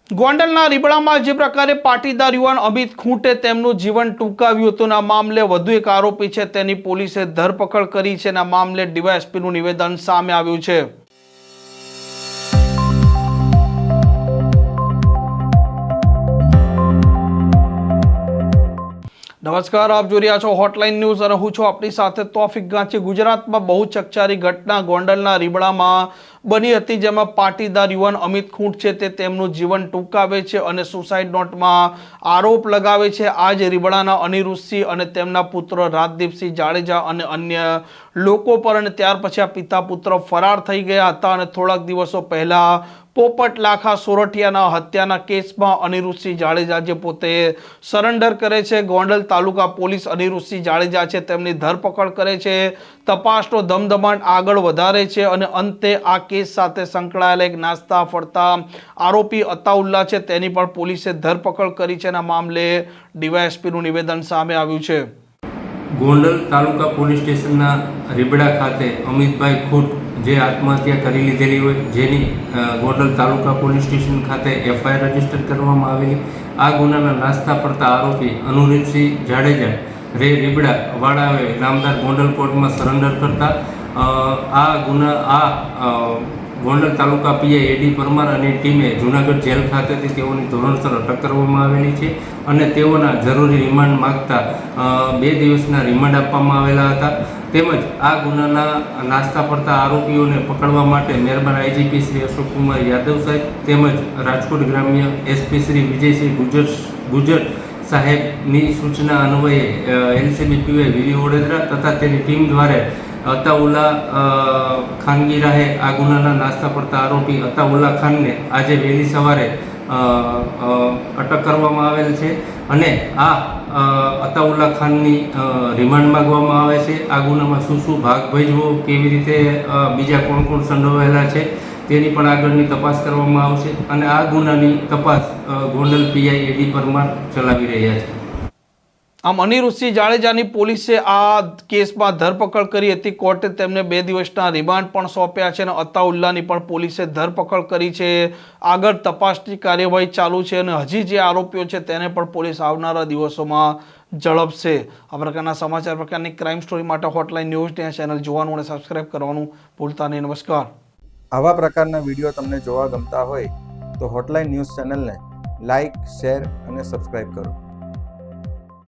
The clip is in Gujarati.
ગોંડલના રીબડામાં જે પ્રકારે પાટીદાર યુવાન અમિત ખૂંટે તેમનું જીવન ટૂંકાવ્યું હતું આ મામલે વધુ એક આરોપી છે તેની પોલીસે ધરપકડ કરી છે અને આ મામલે ડીવાયએસપીનું નિવેદન સામે આવ્યું છે। નમસ્કાર, આપ જોઈ રહ્યા છો હોટલાઇન ન્યૂઝ અને હું છું આપની સાથે તોફિક ગાંચી। ગુજરાતમાં બહુ ચકચારી ઘટના ગોંડલના રીબડામાં બની હતી, જેમાં પાટીદાર યુવાન અમિત ખૂંટ છે તે તેમનું જીવન ટૂંકાવે છે અને સુસાઇડ નોટમાં આરોપ લગાવે છે। આજ રીબડાના અનિરુદ્ધસિંહ અને તેમના પુત્ર રાજદીપસિંહ જાડેજા અને અન્ય લોકો પર અને ત્યાર પછી આ પિતા પુત્ર ફરાર થઈ ગયા હતા અને થોડાક દિવસો પહેલા પોપટ લાખા સોરઠિયાના હત્યાના કેસમાં અનિરુદ્ધસિંહ જાડેજા જે પોતે સરેન્ડર કરે છે। ગોંડલ તાલુકા પોલીસ અનિરુદ્ધસિંહ જાડેજા છે તેમની ધરપકડ કરે છે, તપાસનો ધમધમાટ આગળ વધારે છે અને અંતે આ કેસ સાથે સંકળાયેલા એક નાસ્તા ફરતા આરોપી અતાઉલ્લા છે તેની પણ પોલીસે ધરપકડ કરી છે અને આ મામલે ડીવાયએસપીનું નિવેદન સામે આવ્યું છે। ગોંડલ તાલુકા પોલીસ સ્ટેશનના રીબડા ખાતે અમિતભાઈ ખૂંટ જે આત્મહત્યા કરી લીધેલી હોય, જેની ગોંડલ તાલુકા પોલીસ સ્ટેશન ખાતે એફઆઈઆર રજીસ્ટર કરવામાં આવેલી। આ ગુનાના નાસ્તા પડતા આરોપી અનિરુદ્ધસિંહ જાડેજા રે રીબડા વાળાએ નામદાર ગોંડલ કોર્ટમાં સરેન્ડર કરતા ગોંડલ તાલુકા પીઆઈ એડી પરમાર અને ટીમે જૂનાગઢ જેલ ખાતેથી તેઓની ધોરણસર અટક કરવામાં આવેલી છે અને તેઓના જરૂરી રિમાન્ડ માગતા 2 દિવસના રિમાન્ડ આપવામાં આવેલા હતા। તેમજ આ ગુનાના નાસ્તા પડતા આરોપીઓને પકડવા માટે મહેરબાન આઈજીપી શ્રી અશોકકુમાર યાદવ સાહેબ તેમજ રાજકોટ ગ્રામ્ય એસપી શ્રી વિજયસિંહ ગુજર સાહેબની સૂચના અન્વયે એલસીબી પીઆઈ વીવી વડોદરા તથા તેની ટીમ દ્વારા અતાઉલ્લા ખાનગી રાહે આ ગુનાના નાસ્તા પડતા આરોપી અતાઉલ્લા ખાનને આજે વહેલી સવારે અટક કરવામાં આવેલ છે અને આ અતાઉલ્લા ખાનની રિમાન્ડ માગવામાં આવે છે। આ ગુનામાં શું ભાગ ભજવો, કેવી રીતે બીજા કોણ કોણ સંડોવાયેલા છે તેની પણ આગળની તપાસ કરવામાં આવશે અને આ ગુનાની તપાસ ગોંડલ પીઆઈ એડી પરમાર ચલાવી રહ્યા છે। આમ અનિરુદ્ધસિંહ જાડેજાની પોલીસે આ કેસમાં ધરપકડ કરી હતી। કોર્ટે તેમને 2 દિવસના રિમાન્ડ પણ સોંપ્યા છે અને અતાઉલ્લાની પણ પોલીસે ધરપકડ કરી છે। આગળ તપાસની કાર્યવાહી ચાલુ છે અને હજી જે આરોપીઓ છે તેને પણ પોલીસ આવનારા દિવસોમાં ઝડપશે। આ પ્રકારના સમાચાર, પ્રકારની ક્રાઇમ સ્ટોરી માટે હોટલાઇન ન્યૂઝની ચેનલ જોવાનું અને સબસ્ક્રાઇબ કરવાનું ભૂલતા નહીં। નમસ્કાર। આવા પ્રકારના વિડીયો તમને જોવા ગમતા હોય તો હોટલાઇન ન્યૂઝ ચેનલને લાઇક, શેર અને સબસ્ક્રાઇબ કરો।